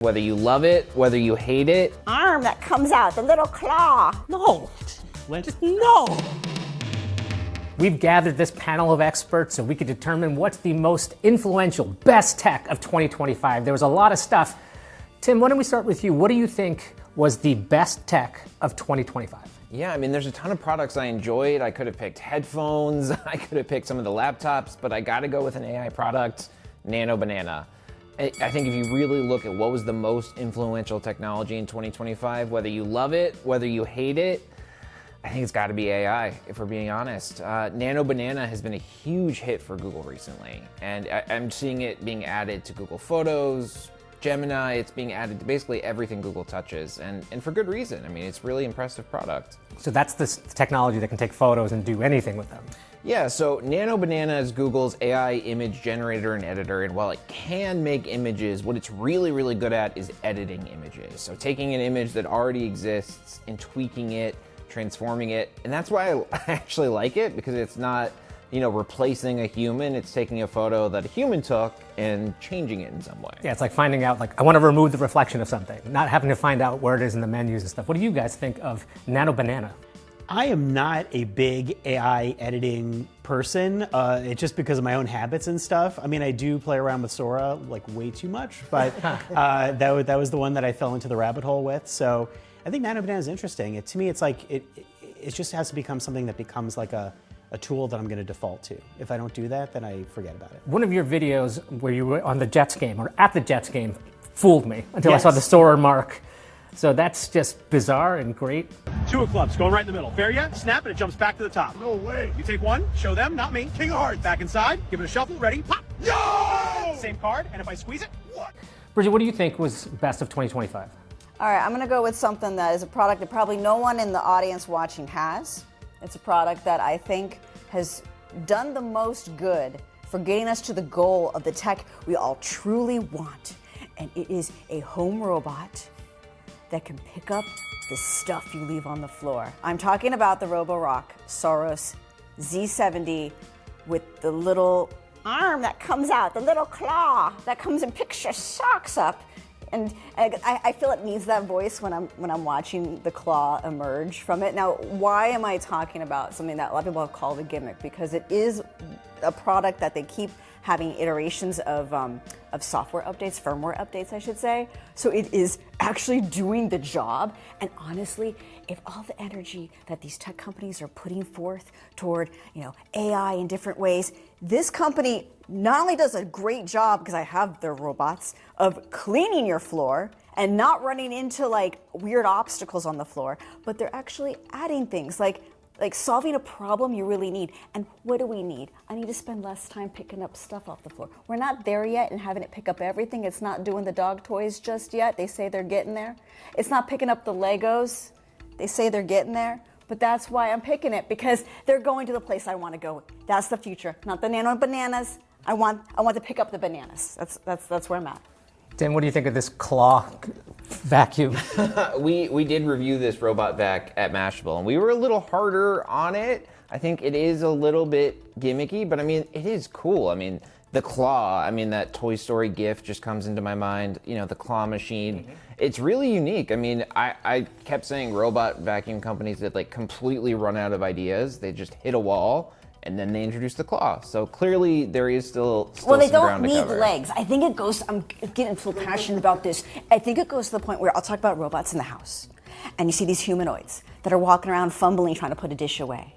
Whether you love it, whether you hate it. Arm that comes out, the little claw. No, just no. We've gathered this panel of experts so we could determine what's the most influential, best tech of 2025. There was a lot of stuff. Tim, why don't we start with you? What do you think was the best tech of 2025? Yeah, I mean, there's a ton of products I enjoyed. I could have picked headphones, I could have picked some of the laptops, but I gotta go with an AI product, Nano Banana. I think if you really look at what was the most influential technology in 2025, whether you love it, whether you hate it, I think it's gotta be AI, if we're being honest. Nano Banana has been a huge hit for Google recently, and I'm seeing it being added to Google Photos, Gemini. It's being added to basically everything Google touches, and for good reason. I mean, it's a really impressive product. So that's the technology that can take photos and do anything with them. Yeah, so Nano Banana is Google's AI image generator and editor, and while it can make images, what it's really, really good at is editing images. So taking an image that already exists and tweaking it, transforming it, and that's why I actually like it, because it's not, replacing a human. It's taking a photo that a human took and changing it in some way. Yeah, it's like finding out, I want to remove the reflection of something, not having to find out where it is in the menus and stuff. What do you guys think of Nano Banana? I am not a big AI editing person, it's just because of my own habits and stuff. I mean, I do play around with Sora way too much, but that was the one that I fell into the rabbit hole with. So I think Nano Banana is interesting. To me, it's it just has to become something that becomes a tool that I'm going to default to. If I don't do that, then I forget about it. One of your videos where you were on the Jets game or at the Jets game fooled me until I saw the Sora mark. So that's just bizarre and great. Two of clubs, going right in the middle. Fair yet? Snap and it jumps back to the top. No way. You take one, show them, not me. King of hearts. Back inside, give it a shuffle, ready, pop. Yo! Same card, and if I squeeze it, what? Bridget, what do you think was best of 2025? All right, I'm gonna go with something that is a product that probably no one in the audience watching has. It's a product that I think has done the most good for getting us to the goal of the tech we all truly want. And it is a home robot that can pick up the stuff you leave on the floor. I'm talking about the Roborock Saros Z70 with the little arm that comes out, the little claw that comes and picks your socks up. And I feel it needs that voice when I'm watching the claw emerge from it. Now, why am I talking about something that a lot of people have called a gimmick? Because it is a product that they keep having iterations of software updates, firmware updates, I should say. So it is actually doing the job. And honestly, if all the energy that these tech companies are putting forth toward, AI in different ways, this company not only does a great job, because I have their robots, of cleaning your floor and not running into weird obstacles on the floor, but they're actually adding things like solving a problem you really need. And what do we need? I need to spend less time picking up stuff off the floor. We're not there yet and having it pick up everything. It's not doing the dog toys just yet. They say they're getting there. It's not picking up the Legos. They say they're getting there. But that's why I'm picking it, because they're going to the place I want to go. That's the future, not the Nano Bananas. I want to pick up the bananas. That's where I'm at. Tim, what do you think of this claw vacuum? We did review this robot vac at Mashable, and we were a little harder on it. I think it is a little bit gimmicky, but I mean, it is cool. I mean, the claw, that Toy Story gif just comes into my mind, the claw machine. Mm-hmm. It's really unique. I mean, I kept saying robot vacuum companies that completely run out of ideas. They just hit a wall, and then they introduce the claw. So clearly there is still well, they some don't ground to need cover. legs. I think it goes, I'm getting so passionate about this. I think it goes to the point where I'll talk about robots in the house, and you see these humanoids that are walking around fumbling trying to put a dish away.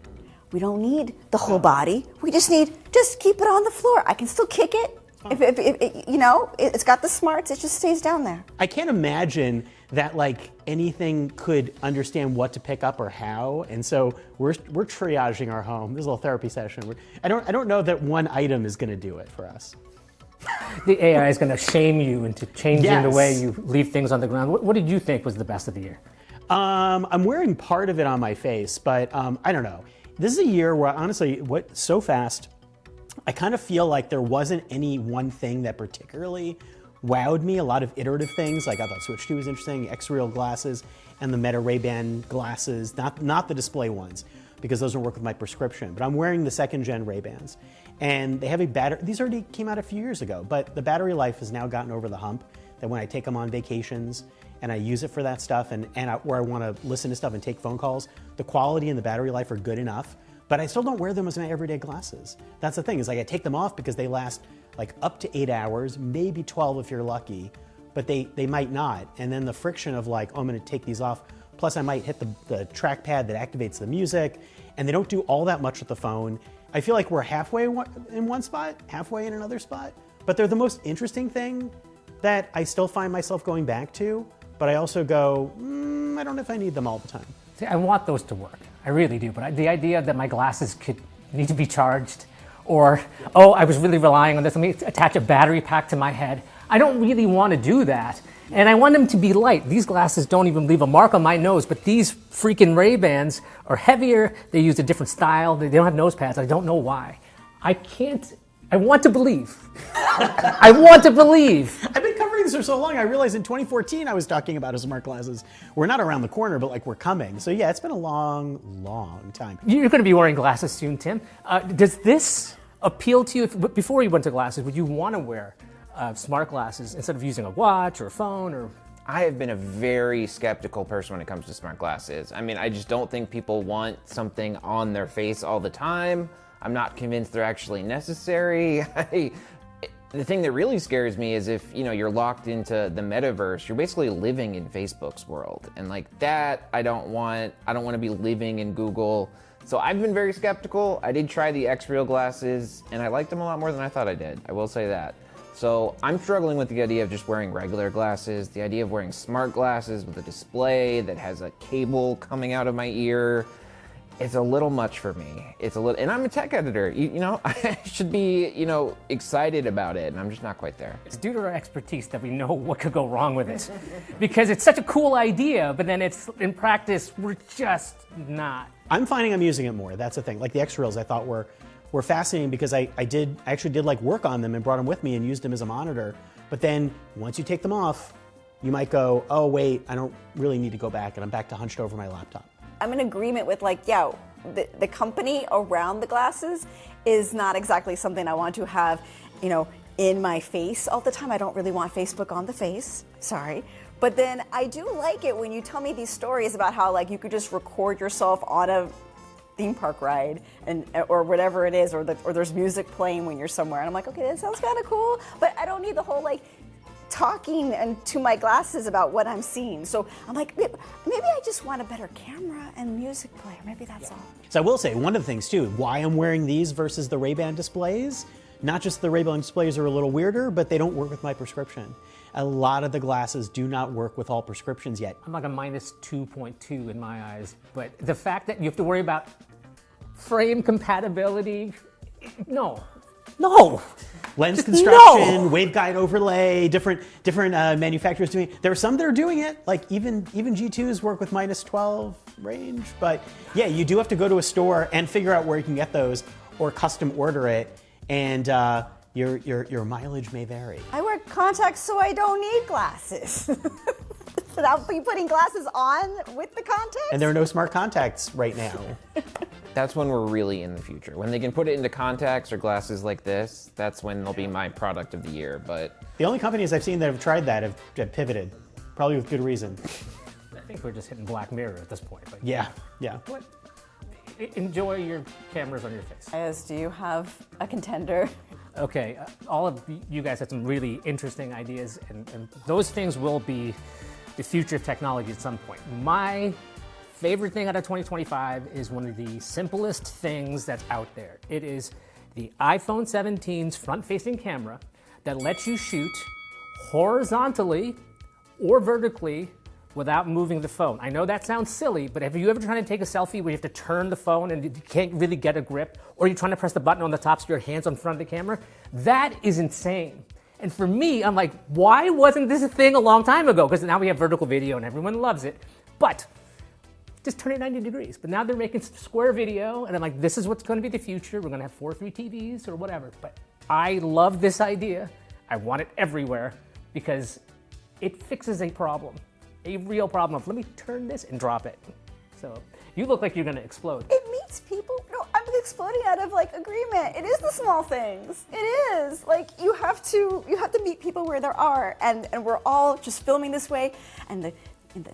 We don't need the whole body. We just keep it on the floor. I can still kick it. If it's got the smarts, it just stays down there. I can't imagine that anything could understand what to pick up or how, and so we're triaging our home. This is a little therapy session. I don't know that one item is going to do it for us. The AI is going to shame you into changing the way you leave things on the ground. What did you think was the best of the year? I'm wearing part of it on my face, but I don't know. This is a year where honestly, so fast, I kind of feel like there wasn't any one thing that particularly wowed me. A lot of iterative things, I thought Switch 2 was interesting, X-Real glasses, and the Meta Ray-Ban glasses, not the display ones, because those don't work with my prescription. But I'm wearing the second-gen Ray-Bans, and they have a battery. These already came out a few years ago, but the battery life has now gotten over the hump that when I take them on vacations and I use it for that stuff where I want to listen to stuff and take phone calls, the quality and the battery life are good enough, but I still don't wear them as my everyday glasses. That's the thing, is like I take them off because they last like up to 8 hours, maybe 12 if you're lucky, but they might not. And then the friction of like, oh, I'm gonna take these off, plus I might hit the trackpad that activates the music, and they don't do all that much with the phone. I feel like we're halfway in one spot, halfway in another spot, but they're the most interesting thing that I still find myself going back to, but I also go, I don't know if I need them all the time. See, I want those to work. I really do. But the idea that my glasses could need to be charged, or, oh, I was really relying on this, let me attach a battery pack to my head. I don't really want to do that. And I want them to be light. These glasses don't even leave a mark on my nose, but these freaking Ray-Bans are heavier. They use a different style. They don't have nose pads. I don't know why. I want to believe. I want to believe. I've been covering this for so long, I realized in 2014 I was talking about smart glasses. We're not around the corner, but like we're coming. So yeah, it's been a long, long time. You're going to be wearing glasses soon, Tim. Does this appeal to you? Before you went to glasses, would you want to wear smart glasses instead of using a watch or a phone? Or I have been a very skeptical person when it comes to smart glasses. I mean, I just don't think people want something on their face all the time. I'm not convinced they're actually necessary. The thing that really scares me is if, you're locked into the metaverse, you're basically living in Facebook's world. And like that, I don't want to be living in Google. So I've been very skeptical. I did try the X-Real glasses and I liked them a lot more than I thought I did. I will say that. So I'm struggling with the idea of just wearing regular glasses, the idea of wearing smart glasses with a display that has a cable coming out of my ear. It's a little much for me. And I'm a tech editor. I should be, excited about it, and I'm just not quite there. it's due to our expertise that we know what could go wrong with it. Because it's such a cool idea, but then it's in practice, we're just not. I'm finding I'm using it more. That's the thing. Like the X-Reals I thought were fascinating because I actually did like work on them and brought them with me and used them as a monitor. But then once you take them off, you might go, oh wait, I don't really need to go back, and I'm back to hunched over my laptop. I'm in agreement with the company around the glasses is not exactly something I want to have, in my face all the time. I don't really want Facebook on the face, sorry. But then I do like it when you tell me these stories about how you could just record yourself on a theme park ride or whatever it is, or there's music playing when you're somewhere. And I'm like, okay, that sounds kind of cool, but I don't need the whole talking and to my glasses about what I'm seeing. So I'm like, maybe I just want a better camera and music player. Maybe that's all. So I will say, one of the things too, why I'm wearing these versus the Ray-Ban displays, not just the Ray-Ban displays are a little weirder, but they don't work with my prescription. A lot of the glasses do not work with all prescriptions yet. I'm like a minus 2.2 in my eyes, but the fact that you have to worry about frame compatibility, no. Lens construction, waveguide overlay, different manufacturers doing it. There are some that are doing it, like even G2s work with minus 12 range. But yeah, you do have to go to a store and figure out where you can get those or custom order it, and your mileage may vary. I wear contacts so I don't need glasses. So I'll be putting glasses on with the contacts? And there are no smart contacts right now. That's when we're really in the future. When they can put it into contacts or glasses like this, that's when they'll be my product of the year. But the only companies I've seen that have tried that have pivoted, probably with good reason. I think we're just hitting Black Mirror at this point. But yeah. What? Enjoy your cameras on your face. Yes, do you have a contender? Okay, all of you guys had some really interesting ideas, and those things will be the future of technology at some point. My favorite thing out of 2025 is one of the simplest things that's out there. It is the iPhone 17's front-facing camera that lets you shoot horizontally or vertically without moving the phone. I know that sounds silly, but have you ever tried to take a selfie where you have to turn the phone and you can't really get a grip, or you're trying to press the button on the top so your hand's on front of the camera? That is insane. And for me, I'm like, why wasn't this a thing a long time ago? Because now we have vertical video and everyone loves it. But just turn it 90 degrees. But now they're making square video, and I'm like, this is what's going to be the future. We're going to have 4:3 TVs or whatever. But I love this idea. I want it everywhere because it fixes a problem, a real problem of let me turn this and drop it. So you look like you're going to explode. It meets people. No, I mean, exploding out of like agreement. It is the small things. It is like you have to meet people where they are, and we're all just filming this way, and the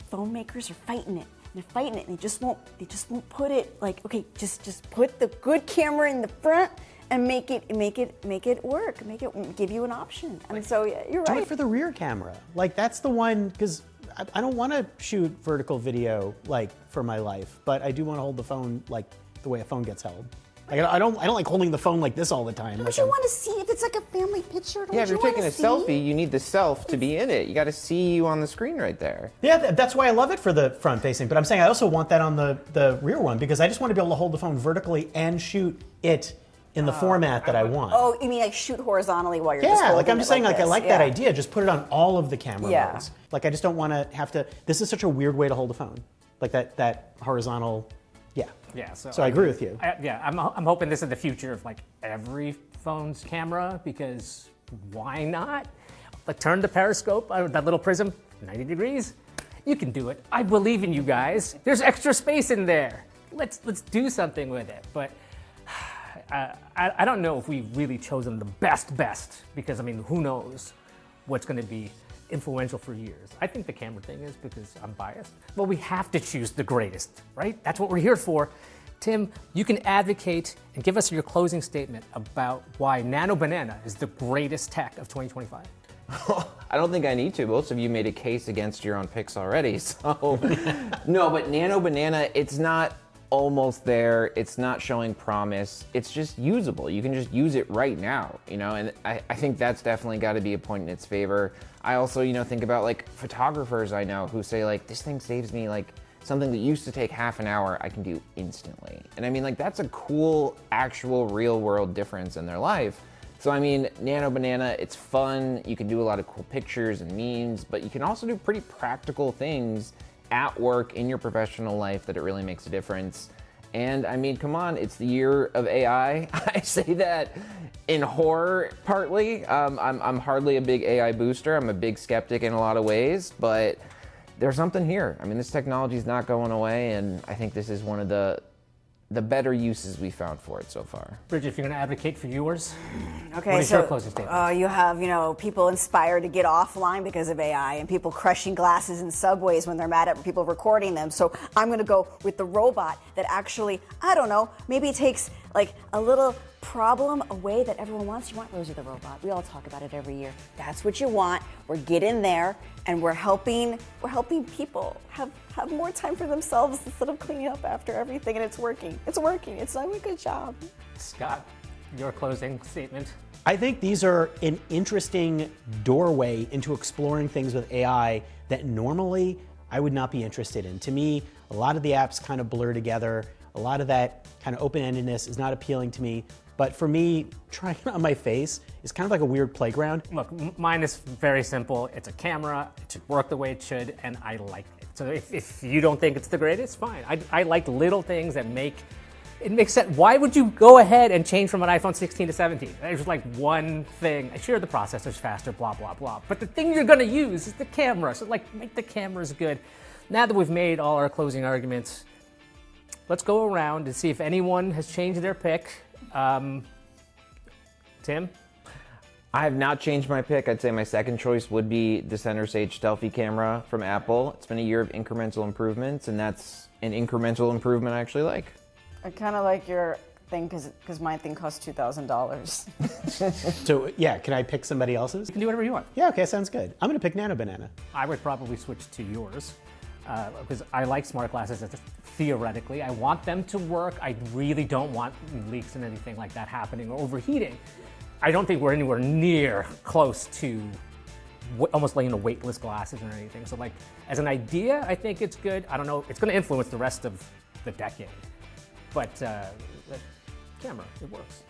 phone makers are fighting it. They're fighting it, and they just won't put it like, okay, just put the good camera in the front and make it work, give you an option. And so yeah, you're right. Do it for the rear camera. Like that's the one, because I don't want to shoot vertical video like for my life, but I do want to hold the phone like the way a phone gets held. Like I don't like holding the phone like this all the time. Don't you want to see if it's like a family picture? Yeah, if you're taking a selfie, you need the self to be in it. You got to see you on the screen right there. Yeah, that's why I love it for the front facing. But I'm saying I also want that on the rear one, because I just want to be able to hold the phone vertically and shoot it in the format that I want. Oh, you mean like shoot horizontally while you're just holding like I'm just saying, like I like that yeah. idea. Just put it on all of the camera Yeah. modes. Like I just don't want to have to. This is such a weird way to hold a phone, like that horizontal. Yeah. Yeah. So I agree with you. I'm hoping this is the future of like every phone's camera, because why not? Like turn the periscope, that little prism, 90 degrees. You can do it. I believe in you guys. There's extra space in there. Let's do something with it. But I don't know if we've really chosen the best, because I mean, who knows what's going to be influential for years. I think the camera thing is, because I'm biased. Well, we have to choose the greatest, right? That's what we're here for. Tim, you can advocate and give us your closing statement about why Nano Banana is the greatest tech of 2025. I don't think I need to. Most of you made a case against your own picks already. So, no, but Nano Banana, it's not almost there. It's not showing promise. It's just usable. You can just use it right now, and I think that's definitely got to be a point in its favor. I also, think about like photographers I know who say like, this thing saves me like something that used to take half an hour, I can do instantly. And I mean, like that's a cool, actual real world difference in their life. So I mean, Nano Banana, it's fun. You can do a lot of cool pictures and memes, but you can also do pretty practical things at work in your professional life that it really makes a difference. And I mean, come on, it's the year of AI. I say that in horror partly. I'm hardly a big AI booster. I'm a big skeptic in a lot of ways, but there's something here. I mean, this technology is not going away, and I think this is one of the better uses we found for it so far. Bridget, if you're going to advocate for yours, okay, what is your closing statement? You have, people inspired to get offline because of AI, and people crushing glasses in subways when they're mad at people recording them. So I'm going to go with the robot that actually, I don't know, maybe takes like a little problem away that everyone wants. You want Rosie the robot. We all talk about it every year. That's what you want. We're getting there, and we're helping people have more time for themselves instead of cleaning up after everything, and it's working. It's working. It's doing a good job. Scott, your closing statement. I think these are an interesting doorway into exploring things with AI that normally I would not be interested in. To me, a lot of the apps kind of blur together. A lot of that kind of open-endedness is not appealing to me. But for me, trying it on my face is kind of like a weird playground. Look, mine is very simple. It's a camera. It should work the way it should, and I like it. So if you don't think it's the greatest, fine. I like little things that make it makes sense. Why would you go ahead and change from an iPhone 16 to 17? There's like one thing. Sure, the processor's faster, blah, blah, blah. But the thing you're going to use is the camera. So like, make the cameras good. Now that we've made all our closing arguments, let's go around and see if anyone has changed their pick. Tim? I have not changed my pick. I'd say my second choice would be the center stage selfie camera from Apple. It's been a year of incremental improvements, and that's an incremental improvement I actually like. I kind of like your thing because my thing costs $2,000. So yeah, can I pick somebody else's? You can do whatever you want. Yeah, okay, sounds good. I'm gonna pick Nano Banana. I would probably switch to yours because I like smart glasses theoretically. I want them to work. I really don't want leaks and anything like that happening or overheating. I don't think we're anywhere near close to almost laying a weightless glasses or anything. So like, as an idea, I think it's good. I don't know, it's gonna influence the rest of the decade. But the camera, it works.